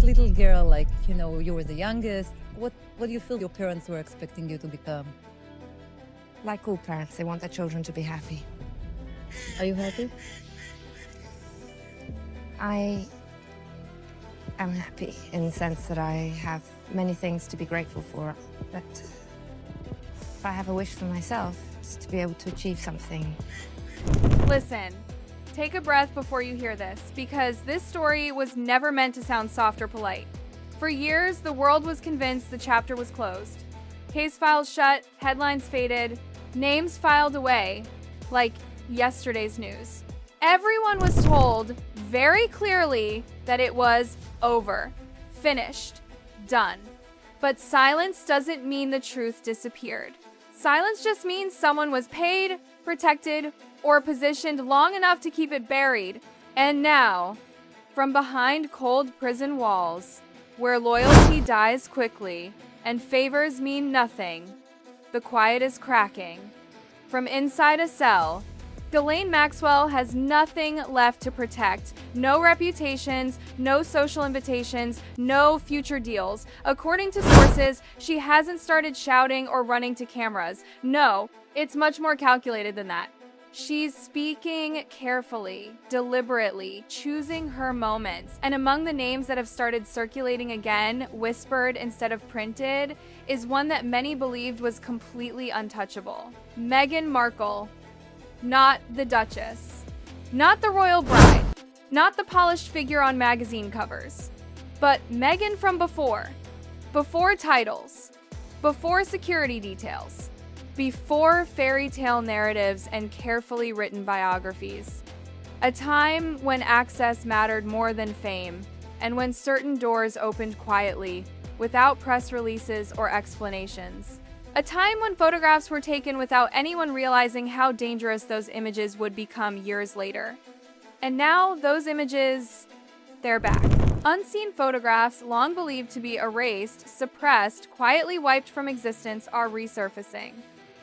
little girl, like, you were the youngest, what do you feel your parents were expecting you to become? Like all parents, they want their children to be happy. Are you happy? I am happy in the sense that I have many things to be grateful for. But if I have a wish for myself, it's to be able to achieve something. Listen, take a breath before you hear this, because this story was never meant to sound soft or polite. For years, the world was convinced the chapter was closed. Case files shut, headlines faded, names filed away, like yesterday's news. Everyone was told very clearly that it was over, finished, done. But silence doesn't mean the truth disappeared. Silence just means someone was paid, protected, or positioned long enough to keep it buried. And now, from behind cold prison walls, where loyalty dies quickly and favors mean nothing, the quiet is cracking. From inside a cell, Ghislaine Maxwell has nothing left to protect. No reputations, no social invitations, no future deals. According to sources, she hasn't started shouting or running to cameras. No, it's much more calculated than that. She's speaking carefully, deliberately, choosing her moments. And among the names that have started circulating again, whispered instead of printed, is one that many believed was completely untouchable. Meghan Markle. Not the Duchess. Not the royal bride. Not the polished figure on magazine covers. But Meghan from before. Before titles. Before security details. Before fairy tale narratives and carefully written biographies. A time when access mattered more than fame, and when certain doors opened quietly, without press releases or explanations. A time when photographs were taken without anyone realizing how dangerous those images would become years later. And now, those images, they're back. Unseen photographs, long believed to be erased, suppressed, quietly wiped from existence, are resurfacing.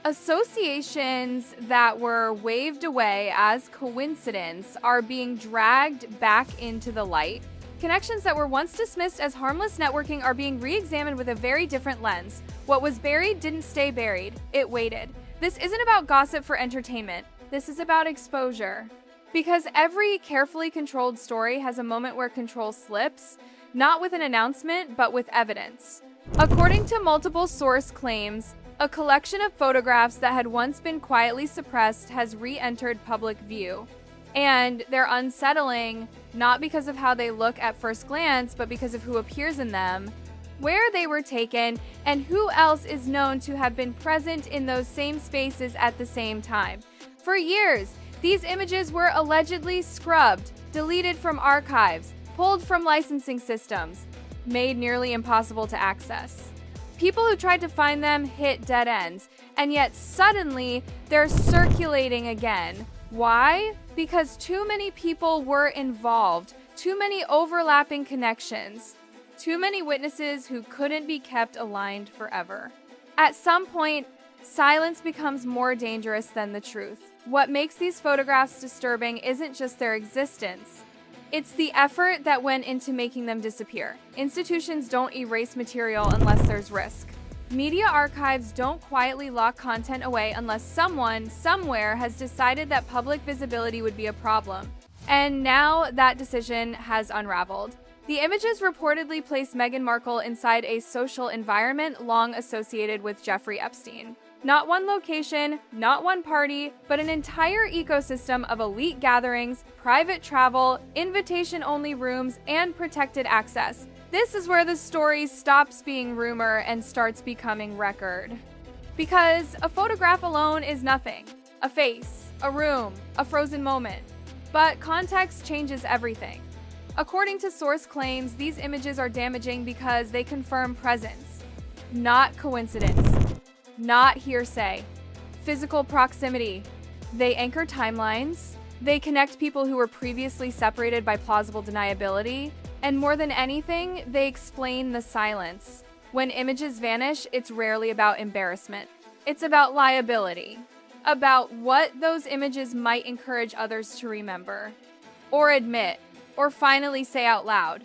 Associations that were waved away as coincidence are being dragged back into the light. Connections that were once dismissed as harmless networking are being re-examined with a very different lens. What was buried didn't stay buried. It waited. This isn't about gossip for entertainment. This is about exposure. Because every carefully controlled story has a moment where control slips, not with an announcement, but with evidence. According to multiple source claims, a collection of photographs that had once been quietly suppressed has re-entered public view. And they're unsettling, not because of how they look at first glance, but because of who appears in them, where they were taken, and who else is known to have been present in those same spaces at the same time. For years, these images were allegedly scrubbed, deleted from archives, pulled from licensing systems, made nearly impossible to access. People who tried to find them hit dead ends, and yet suddenly they're circulating again. Why? Because too many people were involved, too many overlapping connections, too many witnesses who couldn't be kept aligned forever. At some point, silence becomes more dangerous than the truth. What makes these photographs disturbing isn't just their existence. It's the effort that went into making them disappear. Institutions don't erase material unless there's risk. Media archives don't quietly lock content away unless someone, somewhere, has decided that public visibility would be a problem. And now that decision has unraveled. The images reportedly place Meghan Markle inside a social environment long associated with Jeffrey Epstein. Not one location, not one party, but an entire ecosystem of elite gatherings, private travel, invitation-only rooms, and protected access. This is where the story stops being rumor and starts becoming record. Because a photograph alone is nothing. A face, a room, a frozen moment. But context changes everything. According to source claims, these images are damaging because they confirm presence, not coincidence. Not hearsay. Physical proximity. They anchor timelines. They connect people who were previously separated by plausible deniability. And more than anything, they explain the silence. When images vanish, it's rarely about embarrassment. It's about liability. About what those images might encourage others to remember. Or admit. Or finally say out loud.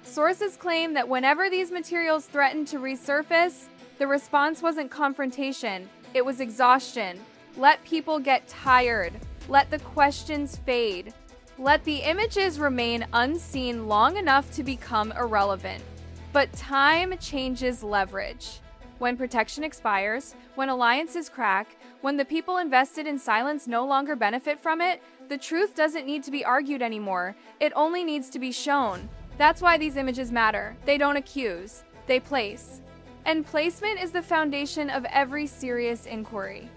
Sources claim that whenever these materials threatened to resurface, the response wasn't confrontation, it was exhaustion. Let people get tired. Let the questions fade. Let the images remain unseen long enough to become irrelevant. But time changes leverage. When protection expires, when alliances crack, when the people invested in silence no longer benefit from it, the truth doesn't need to be argued anymore. It only needs to be shown. That's why these images matter. They don't accuse, they place. And placement is the foundation of every serious inquiry.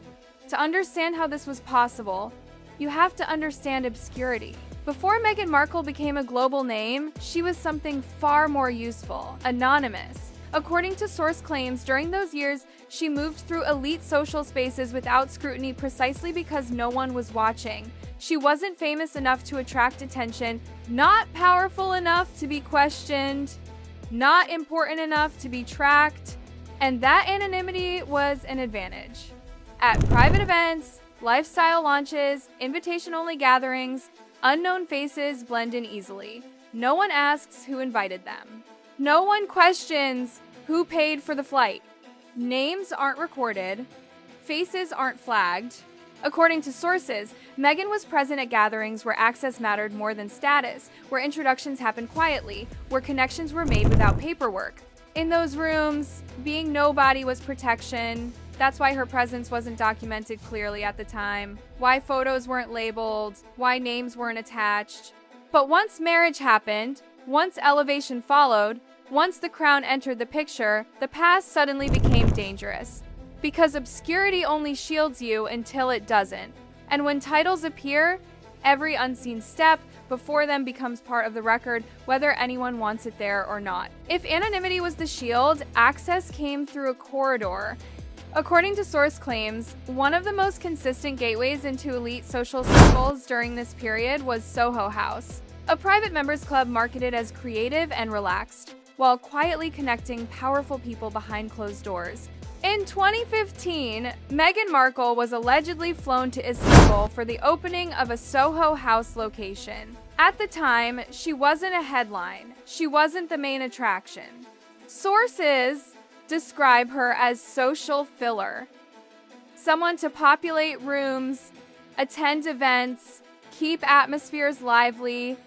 To understand how this was possible, you have to understand obscurity. Before Meghan Markle became a global name, she was something far more useful, anonymous. According to source claims, during those years, she moved through elite social spaces without scrutiny precisely because no one was watching. She wasn't famous enough to attract attention, not powerful enough to be questioned, not important enough to be tracked, and that anonymity was an advantage. At private events, lifestyle launches, invitation-only gatherings, unknown faces blend in easily. No one asks who invited them. No one questions who paid for the flight. Names aren't recorded. Faces aren't flagged. According to sources, Meghan was present at gatherings where access mattered more than status, where introductions happened quietly, where connections were made without paperwork. In those rooms, being nobody was protection. That's why her presence wasn't documented clearly at the time, why photos weren't labeled, why names weren't attached. But once marriage happened, once elevation followed, once the crown entered the picture, the past suddenly became dangerous. Because obscurity only shields you until it doesn't. And when titles appear, every unseen step before them becomes part of the record, whether anyone wants it there or not. If anonymity was the shield, access came through a corridor. According to source claims, one of the most consistent gateways into elite social circles during this period was Soho House, a private members club marketed as creative and relaxed, while quietly connecting powerful people behind closed doors. In 2015, Meghan Markle was allegedly flown to Istanbul for the opening of a Soho House location. At the time, she wasn't a headline. She wasn't the main attraction. Sources describe her as social filler, someone to populate rooms, attend events, keep atmospheres lively,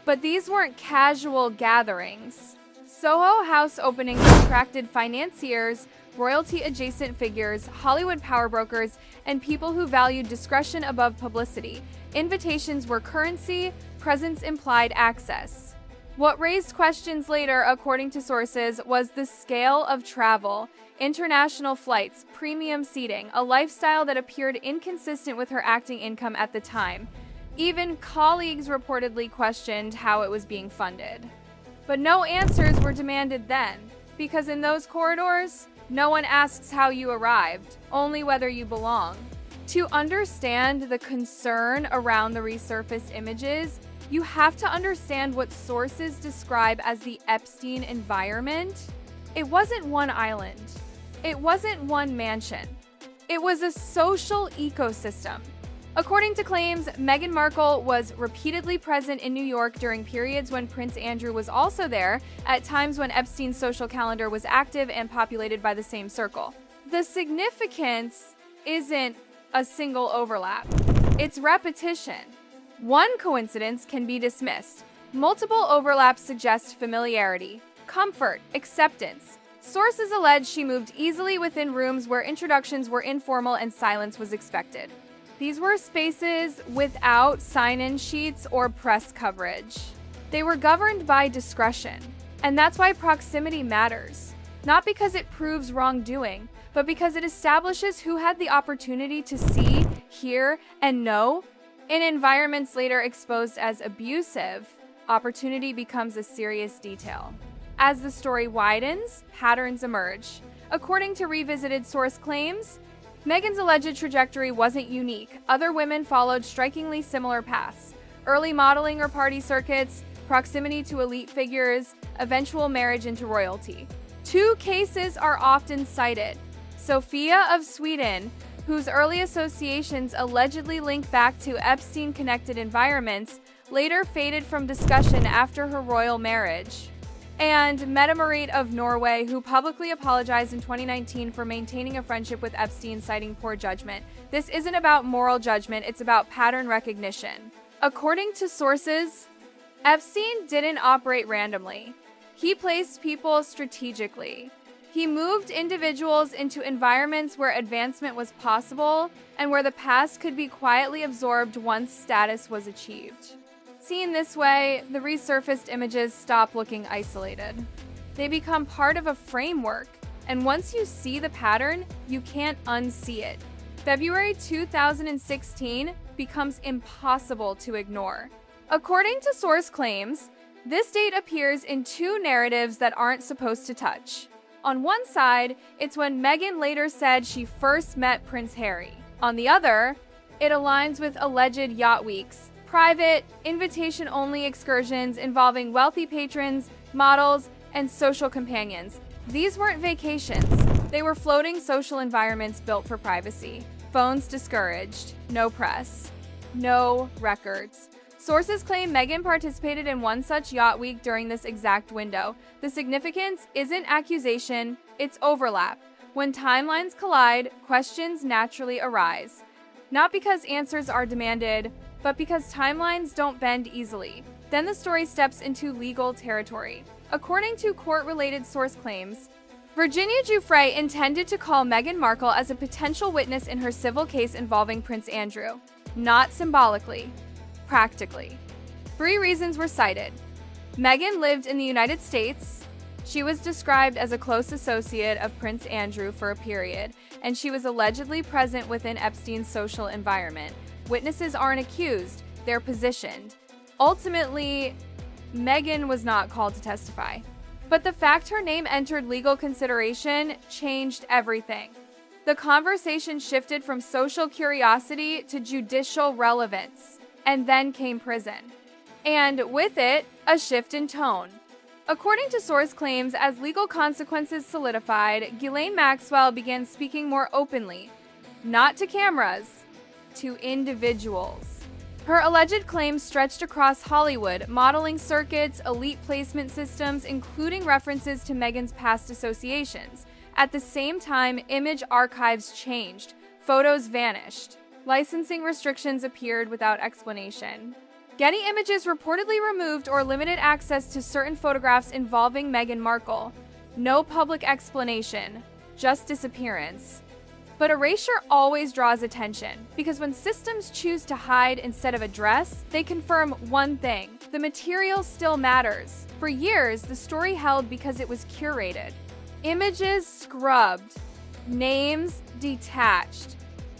but these weren't casual gatherings. Soho House openings attracted financiers, royalty-adjacent figures, Hollywood power brokers, and people who valued discretion above publicity. Invitations were currency, presence implied access. What raised questions later, according to sources, was the scale of travel, international flights, premium seating, a lifestyle that appeared inconsistent with her acting income at the time. Even colleagues reportedly questioned how it was being funded. But no answers were demanded then, because in those corridors, no one asks how you arrived, only whether you belong. To understand the concern around the resurfaced images, you have to understand what sources describe as the Epstein environment. It wasn't one island. It wasn't one mansion. It was a social ecosystem. According to claims, Meghan Markle was repeatedly present in New York during periods when Prince Andrew was also there, at times when Epstein's social calendar was active and populated by the same circle. The significance isn't a single overlap. It's repetition. One coincidence can be dismissed. Multiple overlaps suggest familiarity, comfort, acceptance. Sources allege she moved easily within rooms where introductions were informal and silence was expected. These were spaces without sign-in sheets or press coverage. They were governed by discretion, and that's why proximity matters. Not because it proves wrongdoing, but because it establishes who had the opportunity to see, hear, and know. In environments later exposed as abusive, opportunity becomes a serious detail. As the story widens, patterns emerge. According to revisited source claims, Meghan's alleged trajectory wasn't unique. Other women followed strikingly similar paths. Early modeling or party circuits, proximity to elite figures, eventual marriage into royalty. Two cases are often cited. Sophia of Sweden, whose early associations allegedly link back to Epstein-connected environments, later faded from discussion after her royal marriage. and Mette of Norway, who publicly apologized in 2019 for maintaining a friendship with Epstein, citing poor judgment. This isn't about moral judgment, it's about pattern recognition. According to sources, Epstein didn't operate randomly. He placed people strategically. He moved individuals into environments where advancement was possible and where the past could be quietly absorbed once status was achieved. Seen this way, the resurfaced images stop looking isolated. They become part of a framework, and once you see the pattern, you can't unsee it. February 2016 becomes impossible to ignore. According to source claims, this date appears in two narratives that aren't supposed to touch. On one side, it's when Meghan later said she first met Prince Harry. On the other, it aligns with alleged Yacht Weeks, private, invitation-only excursions involving wealthy patrons, models, and social companions. These weren't vacations. They were floating social environments built for privacy. Phones discouraged. No press. No records. Sources claim Meghan participated in one such Yacht Week during this exact window. The significance isn't accusation, it's overlap. When timelines collide, questions naturally arise. Not because answers are demanded, but because timelines don't bend easily. Then the story steps into legal territory. According to court-related source claims, Virginia Giuffre intended to call Meghan Markle as a potential witness in her civil case involving Prince Andrew. Not symbolically. Practically. 3 reasons were cited. Meghan lived in the United States. She was described as a close associate of Prince Andrew for a period, and she was allegedly present within Epstein's social environment. Witnesses aren't accused, they're positioned. Ultimately, Meghan was not called to testify. But the fact her name entered legal consideration changed everything. The conversation shifted from social curiosity to judicial relevance. And then came prison. And with it, a shift in tone. According to source claims, as legal consequences solidified, Ghislaine Maxwell began speaking more openly, not to cameras, to individuals. Her alleged claims stretched across Hollywood, modeling circuits, elite placement systems, including references to Meghan's past associations. At the same time, image archives changed, photos vanished. Licensing restrictions appeared without explanation. Getty Images reportedly removed or limited access to certain photographs involving Meghan Markle. No public explanation, just disappearance. But erasure always draws attention, because when systems choose to hide instead of address, they confirm one thing: the material still matters. For years, the story held because it was curated. Images scrubbed, names detached.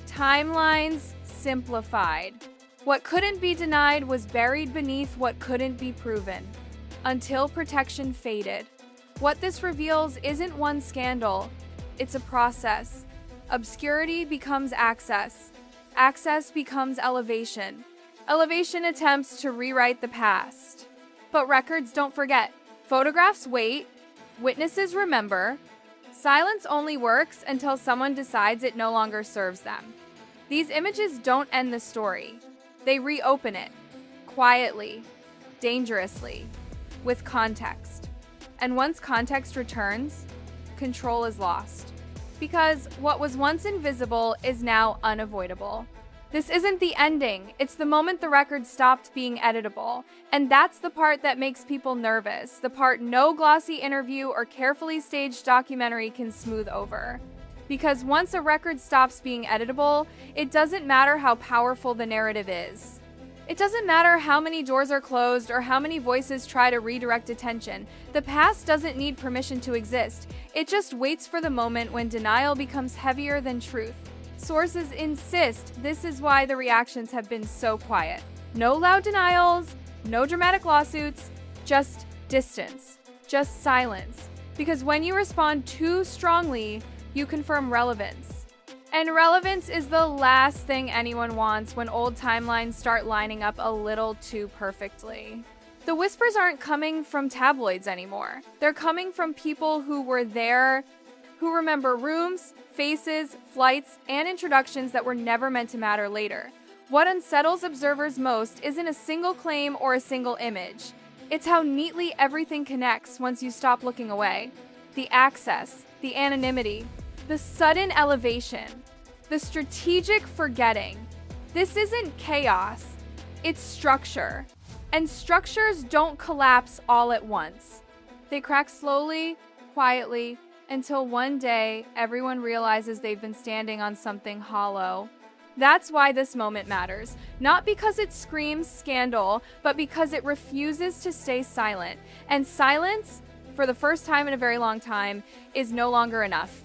Timelines simplified. What couldn't be denied was buried beneath what couldn't be proven, until protection faded. What this reveals isn't one scandal, it's a process. Obscurity becomes access. Access becomes elevation. Elevation attempts to rewrite the past. But records don't forget. Photographs wait. Witnesses remember. Silence only works until someone decides it no longer serves them. These images don't end the story. They reopen it. Quietly. Dangerously. With context. And once context returns, control is lost. Because what was once invisible is now unavoidable. This isn't the ending, it's the moment the record stopped being editable. And that's the part that makes people nervous, the part no glossy interview or carefully staged documentary can smooth over. Because once a record stops being editable, it doesn't matter how powerful the narrative is. It doesn't matter how many doors are closed or how many voices try to redirect attention. The past doesn't need permission to exist. It just waits for the moment when denial becomes heavier than truth. Sources insist this is why the reactions have been so quiet. No loud denials, no dramatic lawsuits, just distance, just silence. Because when you respond too strongly, you confirm relevance. And relevance is the last thing anyone wants when old timelines start lining up a little too perfectly. The whispers aren't coming from tabloids anymore. They're coming from people who were there, who remember rooms, faces, flights, and introductions that were never meant to matter later. What unsettles observers most isn't a single claim or a single image. It's how neatly everything connects once you stop looking away. The access, the anonymity, the sudden elevation, the strategic forgetting. This isn't chaos, it's structure. And structures don't collapse all at once. They crack slowly, quietly, until one day everyone realizes they've been standing on something hollow. That's why this moment matters. Not because it screams scandal, but because it refuses to stay silent. And silence, for the first time in a very long time, is no longer enough.